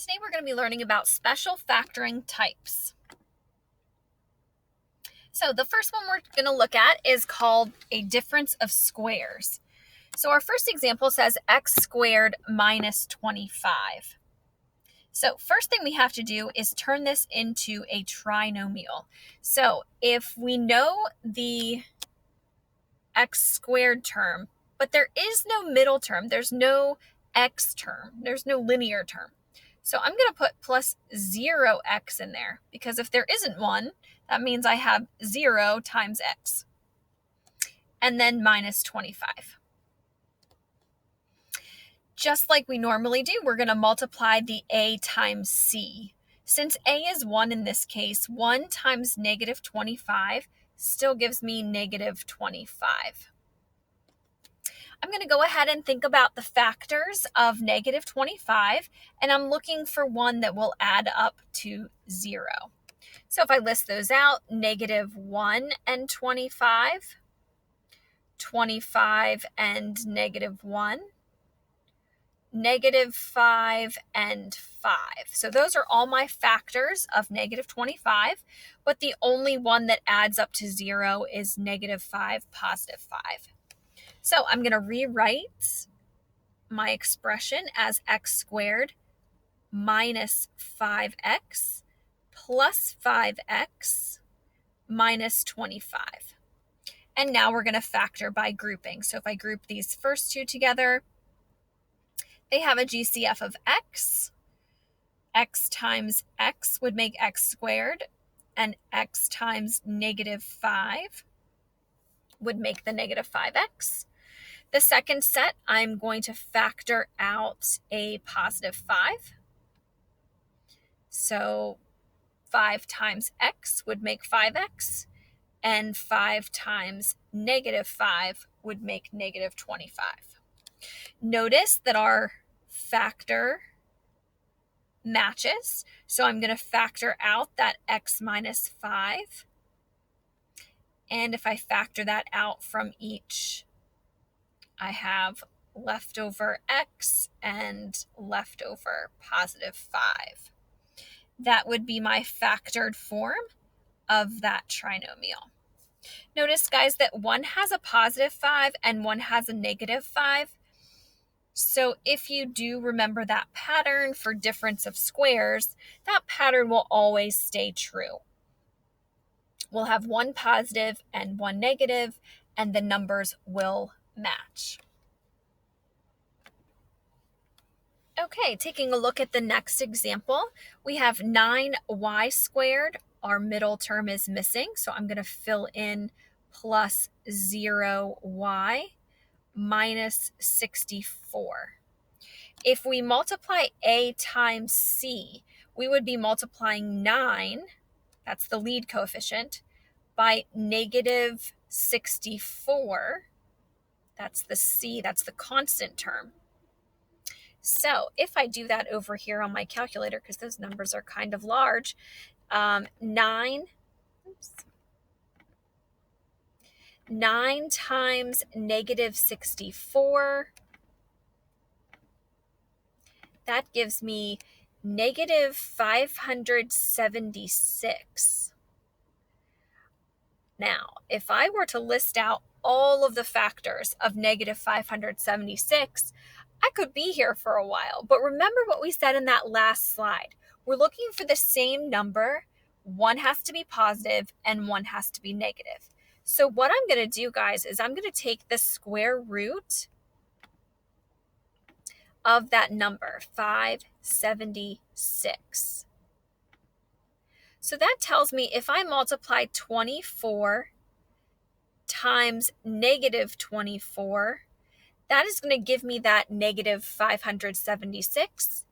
Today we're going to be learning about special factoring types. So the first one we're going to look at is called a difference of squares. So our first example says x squared minus 25. So first thing we have to do is turn this into a trinomial. So if we know the x squared term, but there is no middle term, there's no x term, there's no linear term. So I'm going to put plus 0x in there, because if there isn't one, that means I have 0 times x. And then minus 25. Just like we normally do, we're going to multiply the a times c. Since a is 1 in this case, 1 times negative 25 still gives me negative 25. I'm going to go ahead and think about the factors of negative 25, and I'm looking for one that will add up to 0. So if I list those out, negative 1 and 25, 25 and negative 1, negative 5 and 5. So those are all my factors of negative 25, but the only one that adds up to 0 is negative 5, positive 5. So I'm going to rewrite my expression as x squared minus 5x plus 5x minus 25. And now we're going to factor by grouping. So if I group these first two together, they have a GCF of x. X times x would make x squared, and x times negative 5 would make the negative 5x. The second set, I'm going to factor out a positive 5. So 5 times x would make 5x, and 5 times negative 5 would make negative 25. Notice that our factor matches, so I'm going to factor out that x minus 5. And if I factor that out from each, I have leftover x and leftover positive 5. That would be my factored form of that trinomial. Notice, guys, that one has a positive 5 and one has a negative 5. So if you do remember that pattern for difference of squares, that pattern will always stay true. We'll have one positive and one negative, and the numbers will match. Okay, taking a look at the next example, we have 9y squared. Our middle term is missing, so I'm going to fill in plus 0y minus 64. If we multiply a times c, we would be multiplying 9, that's the lead coefficient, by negative 64, that's the c, that's the constant term. So if I do that over here on my calculator, because those numbers are kind of large, 9 times negative 64, that gives me negative 576. Now, if I were to list out all of the factors of negative 576, I could be here for a while. But remember what we said in that last slide. We're looking for the same number. One has to be positive and one has to be negative. So what I'm going to do, guys, is I'm going to take the square root of that number, 576. So that tells me if I multiply 24 times negative 24, that is going to give me that negative 576,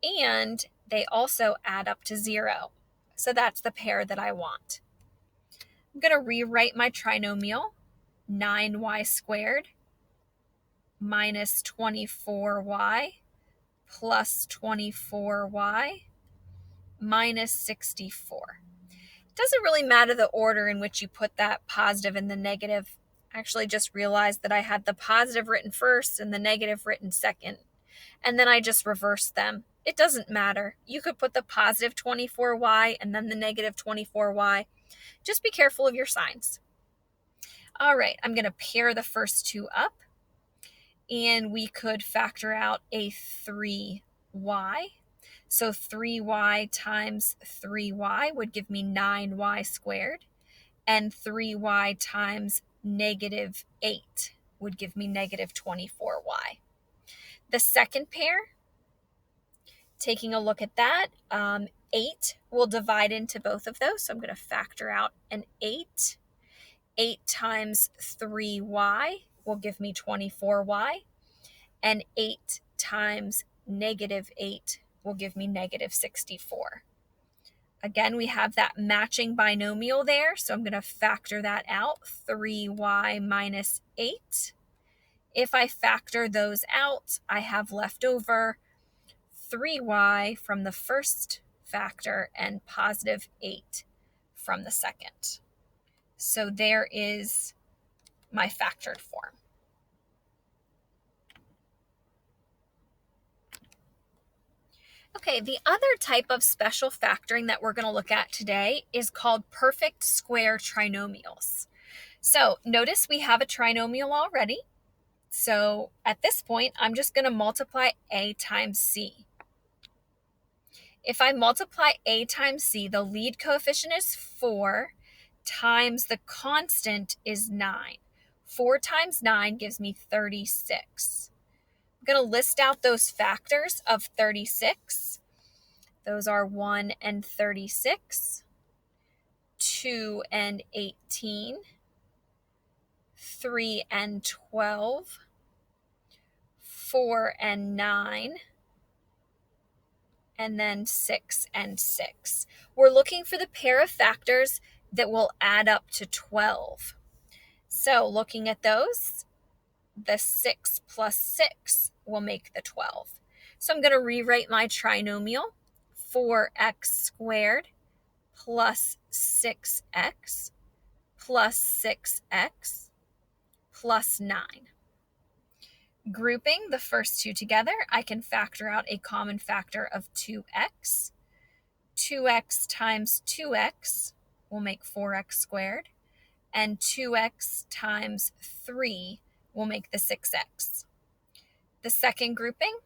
and they also add up to 0. So that's the pair that I want. I'm going to rewrite my trinomial, 9y squared minus 24y plus 24y minus 64. It doesn't really matter the order in which you put that positive and the negative. I actually just realized that I had the positive written first and the negative written second, and then I just reversed them. It doesn't matter. You could put the positive 24y and then the negative 24y. Just be careful of your signs. All right, I'm going to pair the first two up, and we could factor out a 3y. So 3y times 3y would give me 9y squared, and 3y times negative 8 would give me negative 24y. The second pair, taking a look at that, 8 will divide into both of those. So I'm going to factor out an 8. 8 times 3y will give me 24y. And 8 times negative 8 will give me negative 64. Again, we have that matching binomial there, so I'm going to factor that out, 3y minus 8. If I factor those out, I have left over 3y from the first factor and positive 8 from the second. So there is my factored form. Okay, the other type of special factoring that we're going to look at today is called perfect square trinomials. So notice we have a trinomial already. So at this point, I'm just going to multiply a times c. If I multiply a times c, the lead coefficient is 4 times the constant is 9. 4 times 9 gives me 36. I'm going to list out those factors of 36. Those are 1 and 36, 2 and 18, 3 and 12, 4 and 9, and then 6 and 6. We're looking for the pair of factors that will add up to 12. So looking at those, the 6 plus 6 will make the 12. So I'm going to rewrite my trinomial. 4x squared plus 6x plus 6x plus 9. Grouping the first two together, I can factor out a common factor of 2x. 2x times 2x will make 4x squared, and 2x times 3 will make the 6x. The second grouping,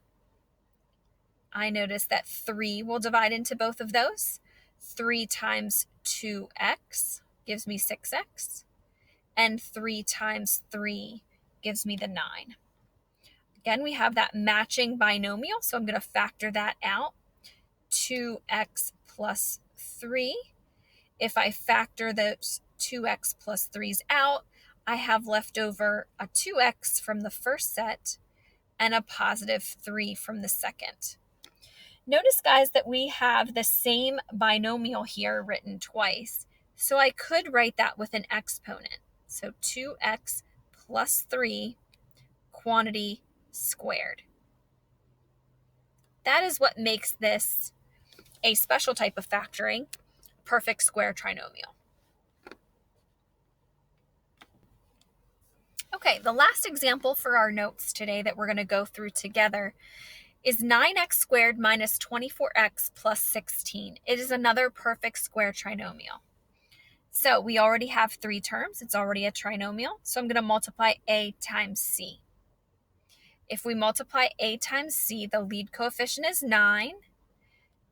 I notice that 3 will divide into both of those. 3 times 2x gives me 6x, and 3 times 3 gives me the 9. Again, we have that matching binomial, so I'm going to factor that out. 2x plus 3. If I factor those 2x plus 3's out, I have left over a 2x from the first set and a positive 3 from the second. Notice, guys, that we have the same binomial here written twice. So I could write that with an exponent. So 2x plus 3 quantity squared. That is what makes this a special type of factoring, perfect square trinomial. Okay, the last example for our notes today that we're going to go through together is 9x squared minus 24x plus 16. It is another perfect square trinomial. So we already have 3 terms. It's already a trinomial. So I'm going to multiply a times c. If we multiply a times c, the lead coefficient is 9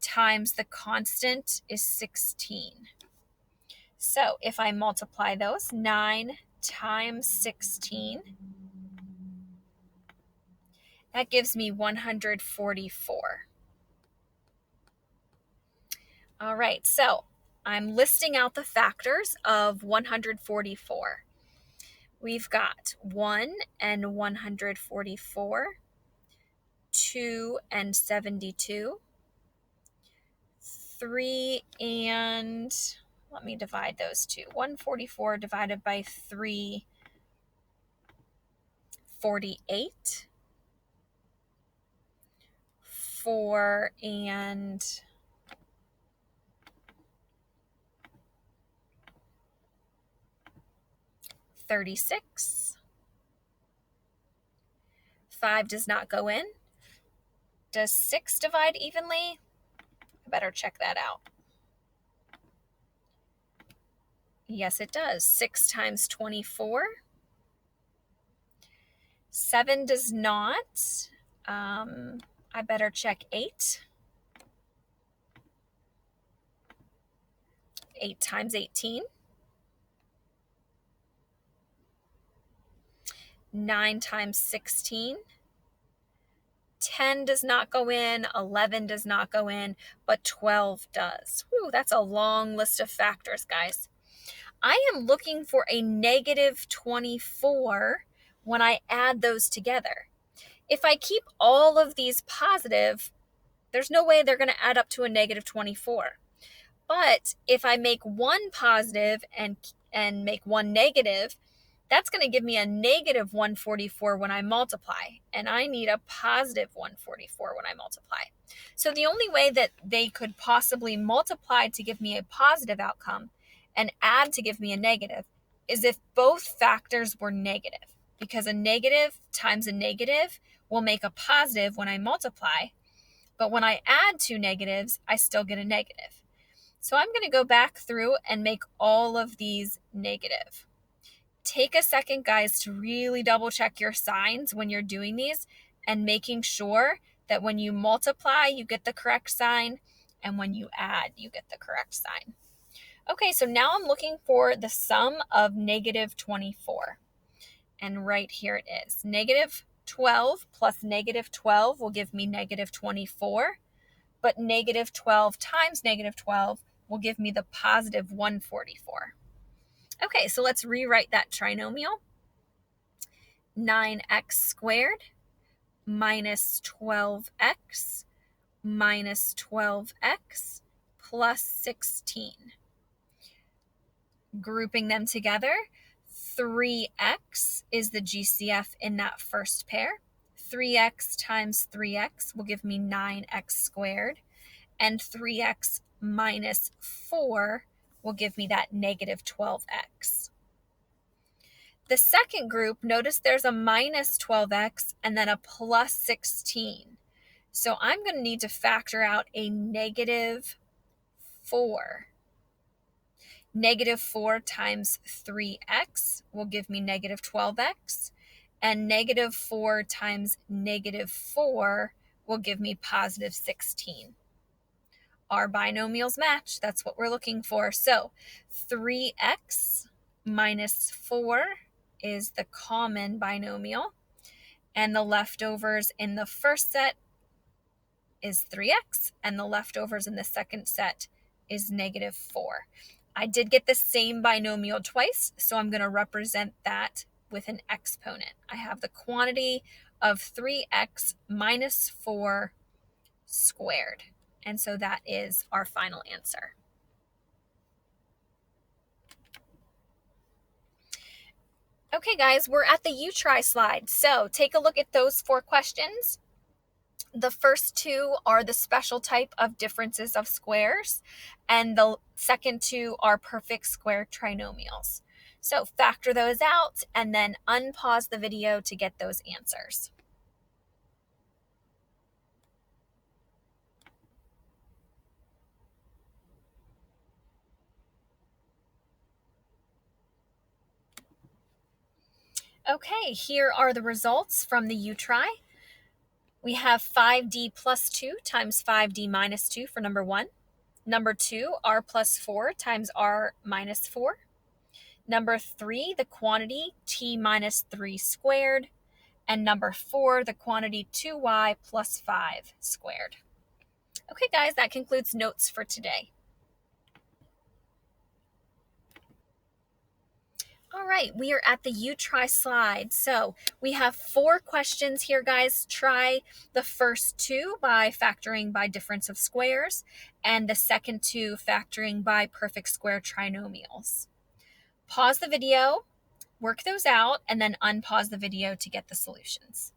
times the constant is 16. So if I multiply those, 9 times 16, that gives me 144. All right, so I'm listing out the factors of 144. We've got 1 and 144, 2 and 72, 3 and, let me divide those two. 144 divided by 3, 48, 4 and 36. 5 does not go in. Does 6 divide evenly? I better check that out. Yes, it does. 6 times 24. 7 does not. I better check 8. 8 times 18. 9 times 16. 10 does not go in, 11 does not go in, but 12 does. Whew, that's a long list of factors, guys. I am looking for a negative 24 when I add those together. If I keep all of these positive, there's no way they're going to add up to a negative 24. But if I make one positive and make one negative, that's going to give me a negative 144 when I multiply. And I need a positive 144 when I multiply. So the only way that they could possibly multiply to give me a positive outcome and add to give me a negative is if both factors were negative. Because a negative times a negative will make a positive when I multiply. But when I add two negatives, I still get a negative. So I'm going to go back through and make all of these negative. Take a second, guys, to really double check your signs when you're doing these and making sure that when you multiply, you get the correct sign, and when you add, you get the correct sign. Okay, so now I'm looking for the sum of negative 24. And right here it is. Negative 12 plus negative 12 will give me negative 24, but negative 12 times negative 12 will give me the positive 144. Okay, so let's rewrite that trinomial. 9x squared minus 12x minus 12x plus 16. Grouping them together, 3x is the GCF in that first pair. 3x times 3x will give me 9x squared, and 3x minus 4 will give me that negative 12x. The second group, notice there's a minus 12x and then a plus 16. So I'm going to need to factor out a negative 4. Negative 4 times 3x will give me negative 12x, and negative 4 times negative 4 will give me positive 16. Our binomials match. That's what we're looking for. So 3x minus 4 is the common binomial, and the leftovers in the first set is 3x, and the leftovers in the second set is negative 4. I did get the same binomial twice, so I'm going to represent that with an exponent. I have the quantity of 3x minus 4 squared. And so that is our final answer. Okay, guys, we're at the you try slide. So take a look at those 4 questions. The first 2 are the special type of differences of squares, and the second 2 are perfect square trinomials. So factor those out and then unpause the video to get those answers. Okay, here are the results from the you try. We have 5d plus 2 times 5d minus 2 for number 1. Number 2, r plus 4 times r minus 4. Number 3, the quantity t minus 3 squared. And number 4, the quantity 2y plus 5 squared. Okay, guys, that concludes notes for today. All right, we are at the you try slide. So we have 4 questions here, guys. Try the first 2 by factoring by difference of squares, and the second 2 factoring by perfect square trinomials. Pause the video, work those out, and then unpause the video to get the solutions.